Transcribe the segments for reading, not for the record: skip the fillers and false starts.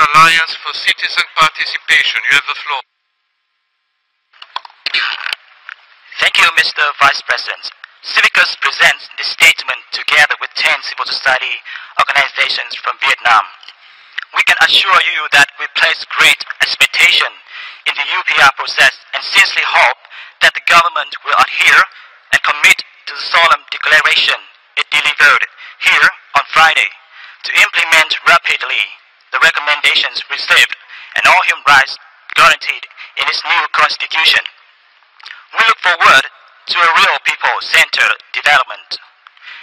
Alliance for Citizen Participation. You have the floor. Thank you, Mr. Vice President. Civicus presents this statement together with 10 civil society organizations from Vietnam. We can assure you that we place great expectation in the UPR process and sincerely hope that the government will adhere and commit to the solemn declaration it delivered here on Friday to implement rapidly the recommendations received and all human rights guaranteed in its new constitution. We look forward to a real people-centered development.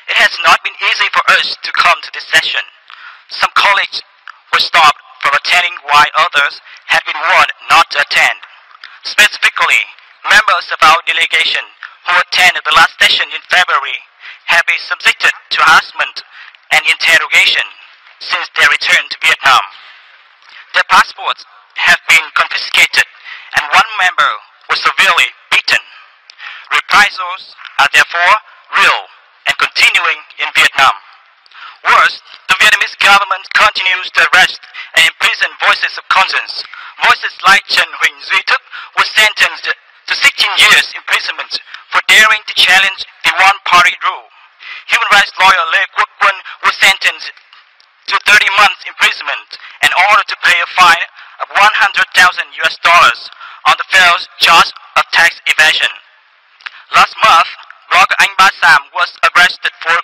It has not been easy for us to come to this session. Some colleagues were stopped from attending while others had been warned not to attend. Specifically, members of our delegation who attended the last session in February have been subjected to harassment and interrogation since their return to Vietnam. Their passports have been confiscated and one member was severely beaten. Reprisals are therefore real and continuing in Vietnam. Worse, the Vietnamese government continues to arrest and imprison voices of conscience. Voices like Trịnh Hữu Long was sentenced to 16 years imprisonment for daring to challenge the one-party rule. Human rights lawyer Lê Quốc Quân was sentenced to 30 months imprisonment and ordered to pay a fine of $100,000 on the false charge of tax evasion. Last month, blogger Anh Ba Sam was arrested for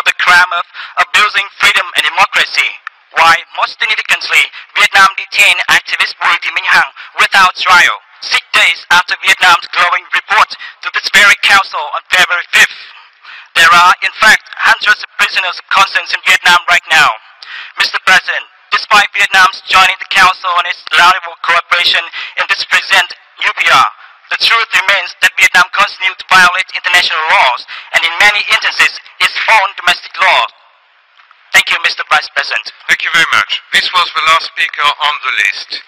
the crime of abusing freedom and democracy, while most significantly, Vietnam detained activist Bùi Thị Minh Hằng without trial, 6 days after Vietnam's glowing report to this very council on February 5th. There are, in fact, hundreds of prisoners of conscience in Vietnam right now. Mr. President, despite Vietnam's joining the council and its laudable cooperation in this present UPR, the truth remains that Vietnam continues to violate international laws and in many instances its own domestic laws. Thank you, Mr. Vice President. Thank you very much. This was the last speaker on the list.